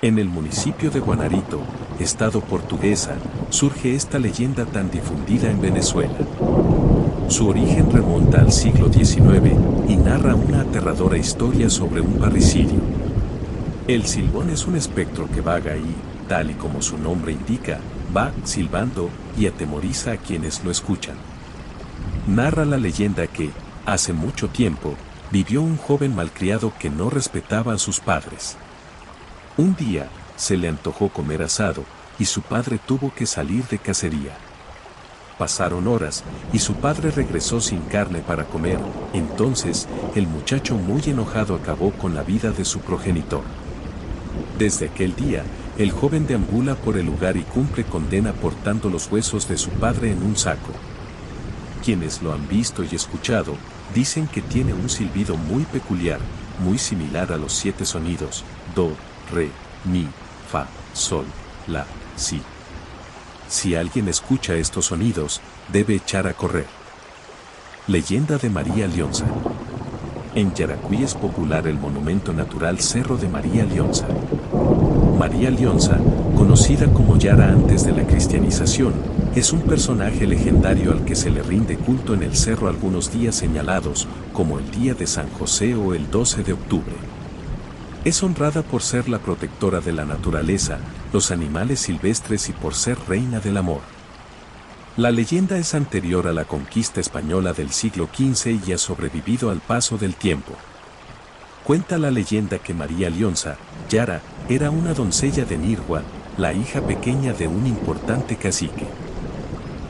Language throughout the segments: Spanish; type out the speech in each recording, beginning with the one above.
En el municipio de Guanarito, estado Portuguesa, surge esta leyenda tan difundida en Venezuela. Su origen remonta al siglo XIX y narra una aterradora historia sobre un parricidio. El silbón es un espectro que vaga y, tal y como su nombre indica, va silbando y atemoriza a quienes lo escuchan. Narra la leyenda que, hace mucho tiempo, vivió un joven malcriado que no respetaba a sus padres. Un día, se le antojó comer asado, y su padre tuvo que salir de cacería. Pasaron horas, y su padre regresó sin carne para comer. Entonces, el muchacho muy enojado acabó con la vida de su progenitor. Desde aquel día, el joven deambula por el lugar y cumple condena portando los huesos de su padre en un saco. Quienes lo han visto y escuchado, dicen que tiene un silbido muy peculiar, muy similar a los 7 sonidos, do, re, mi, fa, sol, la, si. Si alguien escucha estos sonidos, debe echar a correr. Leyenda de María Leonza. En Yaracuy es popular el monumento natural Cerro de María Leonza. María Leonza, conocida como Yara antes de la cristianización, es un personaje legendario al que se le rinde culto en el cerro algunos días señalados, como el día de San José o el 12 de octubre. Es honrada por ser la protectora de la naturaleza, los animales silvestres y por ser reina del amor. La leyenda es anterior a la conquista española del siglo XV y ha sobrevivido al paso del tiempo. Cuenta la leyenda que María Leonza, Yara, era una doncella de Nirgua, la hija pequeña de un importante cacique.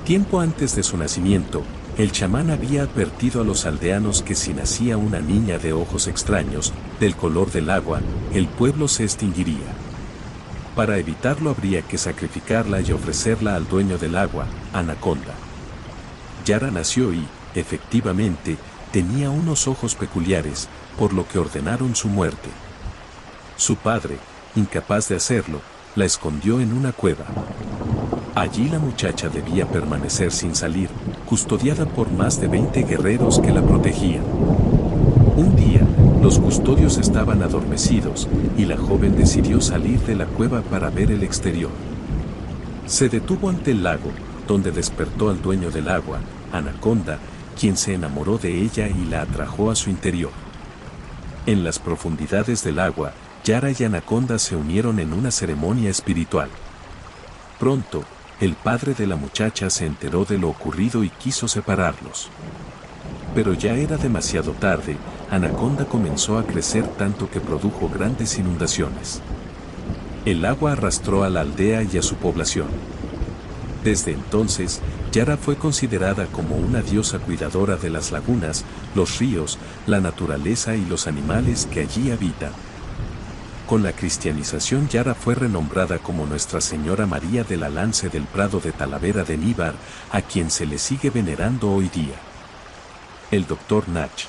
Tiempo antes de su nacimiento, el chamán había advertido a los aldeanos que si nacía una niña de ojos extraños, del color del agua, el pueblo se extinguiría. Para evitarlo habría que sacrificarla y ofrecerla al dueño del agua, Anaconda. Yara nació y, efectivamente, tenía unos ojos peculiares, por lo que ordenaron su muerte. Su padre, incapaz de hacerlo, la escondió en una cueva. Allí la muchacha debía permanecer sin salir, custodiada por más de 20 guerreros que la protegían. Un día, los custodios estaban adormecidos, y la joven decidió salir de la cueva para ver el exterior. Se detuvo ante el lago, donde despertó al dueño del agua, Anaconda, quien se enamoró de ella y la atrajo a su interior. En las profundidades del agua, Yara y Anaconda se unieron en una ceremonia espiritual. Pronto, el padre de la muchacha se enteró de lo ocurrido y quiso separarlos. Pero ya era demasiado tarde, Anaconda comenzó a crecer tanto que produjo grandes inundaciones. El agua arrastró a la aldea y a su población. Desde entonces, Yara fue considerada como una diosa cuidadora de las lagunas, los ríos, la naturaleza y los animales que allí habitan. Con la cristianización Yara fue renombrada como Nuestra Señora María de la Lance del Prado de Talavera de Níbar, a quien se le sigue venerando hoy día. El Dr. Nach.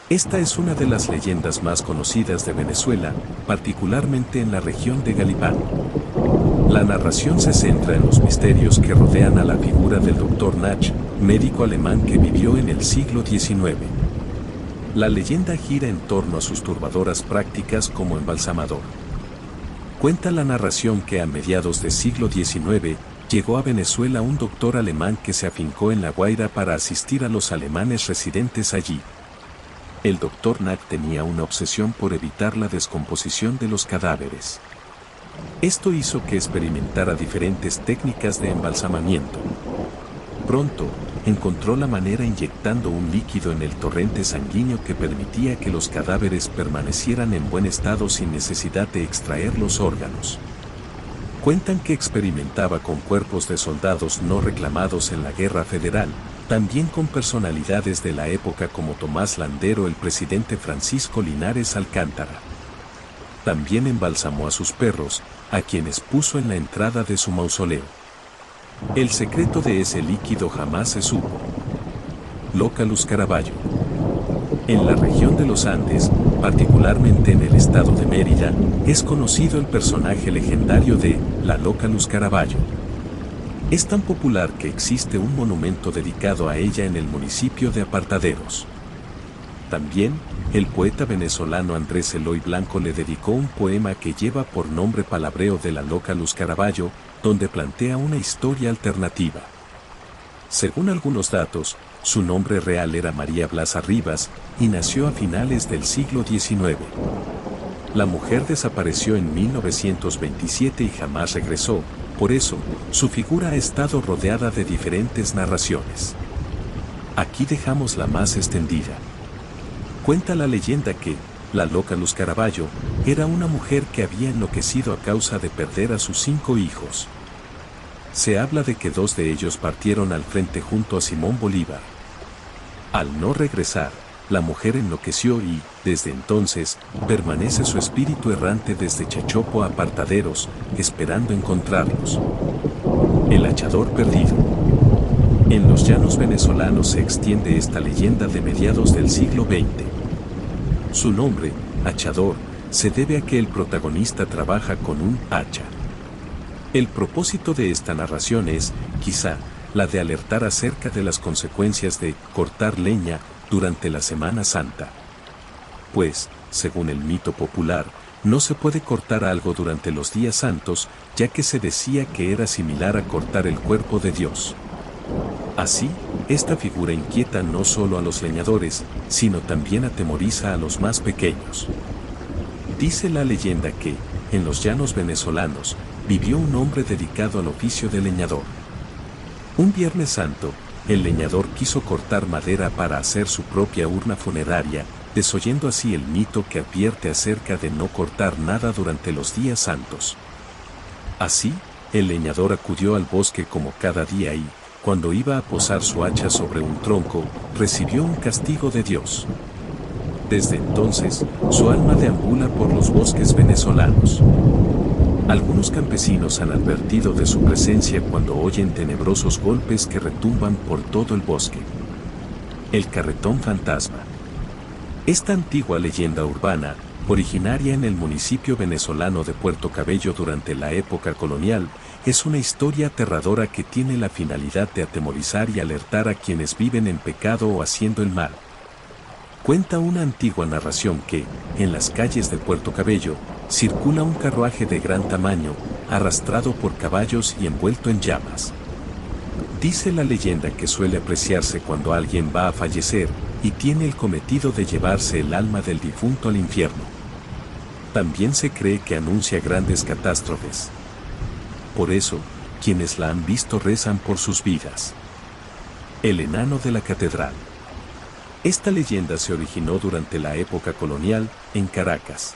Esta es una de las leyendas más conocidas de Venezuela, particularmente en la región de Galipán. La narración se centra en los misterios que rodean a la figura del Dr. Nach, médico alemán que vivió en el siglo XIX. La leyenda gira en torno a sus turbadoras prácticas como embalsamador. Cuenta la narración que a mediados del siglo XIX llegó a Venezuela un doctor alemán que se afincó en La Guaira para asistir a los alemanes residentes allí. El Dr. Nach tenía una obsesión por evitar la descomposición de los cadáveres. Esto hizo que experimentara diferentes técnicas de embalsamamiento. Pronto, encontró la manera inyectando un líquido en el torrente sanguíneo que permitía que los cadáveres permanecieran en buen estado sin necesidad de extraer los órganos. Cuentan que experimentaba con cuerpos de soldados no reclamados en la Guerra Federal, también con personalidades de la época como Tomás Landero o el presidente Francisco Linares Alcántara. También embalsamó a sus perros, a quienes puso en la entrada de su mausoleo. El secreto de ese líquido jamás se supo. Localus Caraballo. En la región de los Andes, particularmente en el estado de Mérida, es conocido el personaje legendario de la Localus Caraballo. Es tan popular que existe un monumento dedicado a ella en el municipio de Apartaderos. También, el poeta venezolano Andrés Eloy Blanco le dedicó un poema que lleva por nombre Palabreo de la loca Luz Caraballo, donde plantea una historia alternativa. Según algunos datos, su nombre real era María Blasa Rivas y nació a finales del siglo XIX. La mujer desapareció en 1927 y jamás regresó, por eso, su figura ha estado rodeada de diferentes narraciones. Aquí dejamos la más extendida. Cuenta la leyenda que, la loca Luz Caraballo, era una mujer que había enloquecido a causa de perder a sus 5 hijos. Se habla de que 2 de ellos partieron al frente junto a Simón Bolívar. Al no regresar, la mujer enloqueció y, desde entonces, permanece su espíritu errante desde Chachopo a Apartaderos, esperando encontrarlos. El hachador perdido. En los llanos venezolanos se extiende esta leyenda de mediados del siglo XX. Su nombre, hachador, se debe a que el protagonista trabaja con un hacha. El propósito de esta narración es, quizá, la de alertar acerca de las consecuencias de cortar leña durante la Semana Santa. Pues, según el mito popular, no se puede cortar algo durante los días santos, ya que se decía que era similar a cortar el cuerpo de Dios. Así, esta figura inquieta no solo a los leñadores, sino también atemoriza a los más pequeños. Dice la leyenda que, en los llanos venezolanos, vivió un hombre dedicado al oficio de leñador. Un Viernes Santo, el leñador quiso cortar madera para hacer su propia urna funeraria, desoyendo así el mito que advierte acerca de no cortar nada durante los días santos. Así, el leñador acudió al bosque como cada día y, cuando iba a posar su hacha sobre un tronco, recibió un castigo de Dios. Desde entonces, su alma deambula por los bosques venezolanos. Algunos campesinos han advertido de su presencia cuando oyen tenebrosos golpes que retumban por todo el bosque. El carretón fantasma. Esta antigua leyenda urbana, originaria en el municipio venezolano de Puerto Cabello durante la época colonial, es una historia aterradora que tiene la finalidad de atemorizar y alertar a quienes viven en pecado o haciendo el mal. Cuenta una antigua narración que, en las calles de Puerto Cabello, circula un carruaje de gran tamaño, arrastrado por caballos y envuelto en llamas. Dice la leyenda que suele apreciarse cuando alguien va a fallecer y tiene el cometido de llevarse el alma del difunto al infierno. También se cree que anuncia grandes catástrofes. Por eso, quienes la han visto rezan por sus vidas. El enano de la catedral. Esta leyenda se originó durante la época colonial, en Caracas.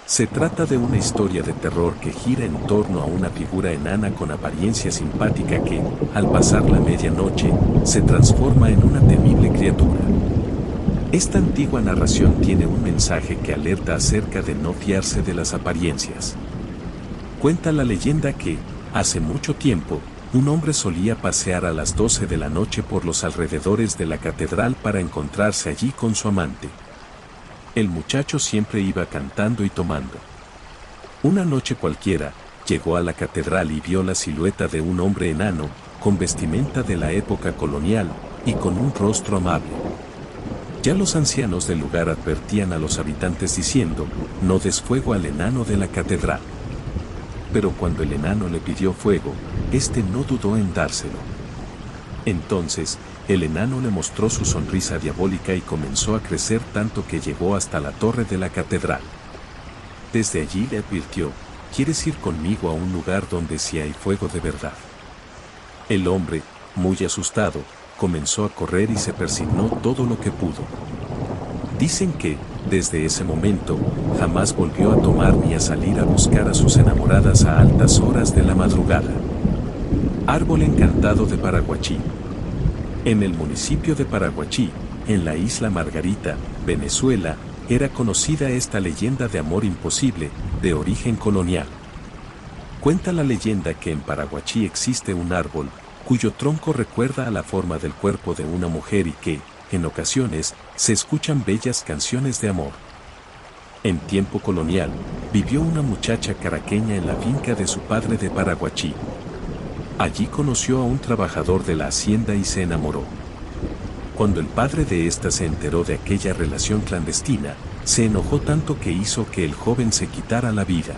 Se trata de una historia de terror que gira en torno a una figura enana con apariencia simpática que, al pasar la medianoche, se transforma en una temible criatura. Esta antigua narración tiene un mensaje que alerta acerca de no fiarse de las apariencias. Cuenta la leyenda que, hace mucho tiempo, un hombre solía pasear a las 12 de la noche por los alrededores de la catedral para encontrarse allí con su amante. El muchacho siempre iba cantando y tomando. Una noche cualquiera, llegó a la catedral y vio la silueta de un hombre enano, con vestimenta de la época colonial, y con un rostro amable. Ya los ancianos del lugar advertían a los habitantes diciendo, no des fuego al enano de la catedral. Pero cuando el enano le pidió fuego, éste no dudó en dárselo. Entonces, el enano le mostró su sonrisa diabólica y comenzó a crecer tanto que llegó hasta la torre de la catedral. Desde allí le advirtió, ¿quieres ir conmigo a un lugar donde sí hay fuego de verdad? El hombre, muy asustado, comenzó a correr y se persignó todo lo que pudo. Dicen que, desde ese momento, jamás volvió a tomar ni a salir a buscar a sus enamoradas a altas horas de la madrugada. Árbol encantado de Paraguachí. En el municipio de Paraguachí, en la isla Margarita, Venezuela, era conocida esta leyenda de amor imposible, de origen colonial. Cuenta la leyenda que en Paraguachí existe un árbol, cuyo tronco recuerda a la forma del cuerpo de una mujer y que, en ocasiones, se escuchan bellas canciones de amor. En tiempo colonial, vivió una muchacha caraqueña en la finca de su padre de Paraguachí. Allí conoció a un trabajador de la hacienda y se enamoró. Cuando el padre de ésta se enteró de aquella relación clandestina, se enojó tanto que hizo que el joven se quitara la vida.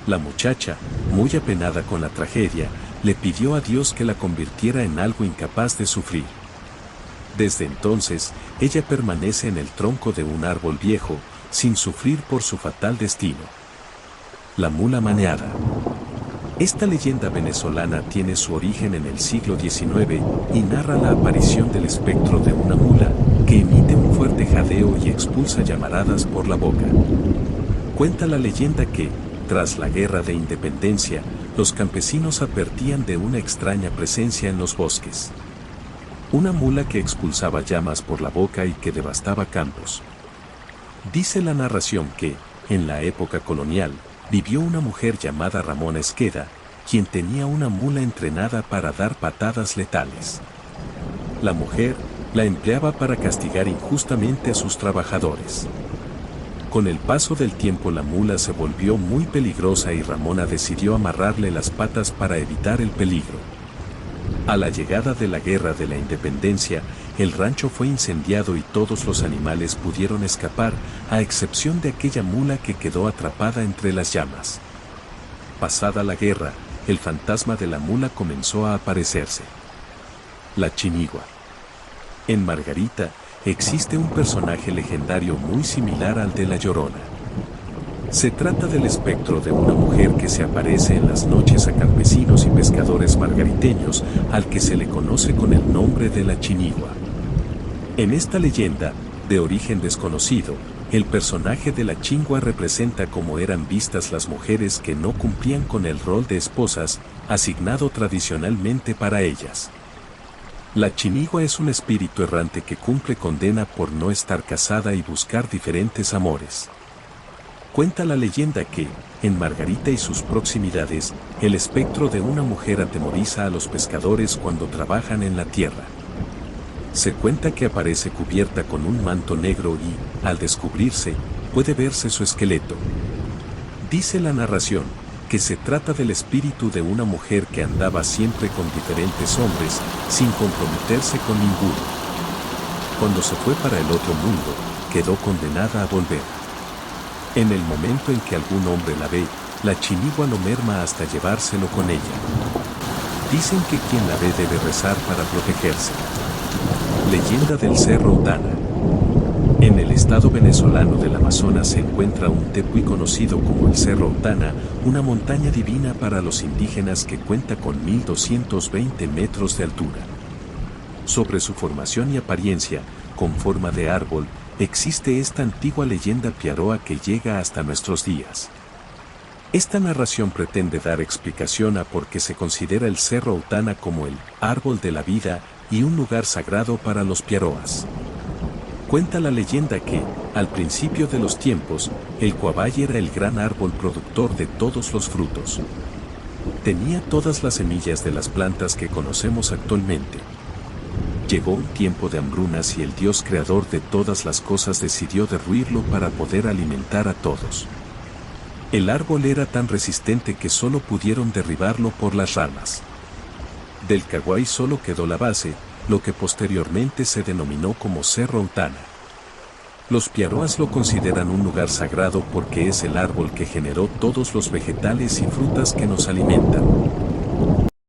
La muchacha, muy apenada con la tragedia, le pidió a Dios que la convirtiera en algo incapaz de sufrir. Desde entonces, ella permanece en el tronco de un árbol viejo, sin sufrir por su fatal destino. La mula maneada. Esta leyenda venezolana tiene su origen en el siglo XIX y narra la aparición del espectro de una mula que emite un fuerte jadeo y expulsa llamaradas por la boca. Cuenta la leyenda que, tras la Guerra de Independencia, los campesinos advertían de una extraña presencia en los bosques. Una mula que expulsaba llamas por la boca y que devastaba campos. Dice la narración que, en la época colonial, vivió una mujer llamada Ramona Esqueda, quien tenía una mula entrenada para dar patadas letales. La mujer la empleaba para castigar injustamente a sus trabajadores. Con el paso del tiempo la mula se volvió muy peligrosa y Ramona decidió amarrarle las patas para evitar el peligro. A la llegada de la Guerra de la Independencia, el rancho fue incendiado y todos los animales pudieron escapar, a excepción de aquella mula que quedó atrapada entre las llamas. Pasada la guerra, el fantasma de la mula comenzó a aparecerse. La Chinigua. En Margarita, existe un personaje legendario muy similar al de La Llorona. Se trata del espectro de una mujer que se aparece en las noches a campesinos y pescadores margariteños, al que se le conoce con el nombre de la Chinigua. En esta leyenda, de origen desconocido, el personaje de la Chingua representa cómo eran vistas las mujeres que no cumplían con el rol de esposas, asignado tradicionalmente para ellas. La Chinigua es un espíritu errante que cumple condena por no estar casada y buscar diferentes amores. Cuenta la leyenda que, en Margarita y sus proximidades, el espectro de una mujer atemoriza a los pescadores cuando trabajan en la tierra. Se cuenta que aparece cubierta con un manto negro y, al descubrirse, puede verse su esqueleto. Dice la narración, que se trata del espíritu de una mujer que andaba siempre con diferentes hombres, sin comprometerse con ninguno. Cuando se fue para el otro mundo, quedó condenada a volver. En el momento en que algún hombre la ve, la Chinigua lo merma hasta llevárselo con ella. Dicen que quien la ve debe rezar para protegerse. Leyenda del Cerro Utana. En el estado venezolano del Amazonas se encuentra un tepuy conocido como el Cerro Utana, una montaña divina para los indígenas que cuenta con 1220 metros de altura. Sobre su formación y apariencia, con forma de árbol, existe esta antigua leyenda piaroa que llega hasta nuestros días. Esta narración pretende dar explicación a por qué se considera el Cerro Utana como el árbol de la vida y un lugar sagrado para los piaroas. Cuenta la leyenda que, al principio de los tiempos, el coabay era el gran árbol productor de todos los frutos. Tenía todas las semillas de las plantas que conocemos actualmente. Llegó un tiempo de hambrunas y el Dios creador de todas las cosas decidió derruirlo para poder alimentar a todos. El árbol era tan resistente que solo pudieron derribarlo por las ramas. Del caguay solo quedó la base, lo que posteriormente se denominó como Cerro Utana. Los piaroas lo consideran un lugar sagrado porque es el árbol que generó todos los vegetales y frutas que nos alimentan.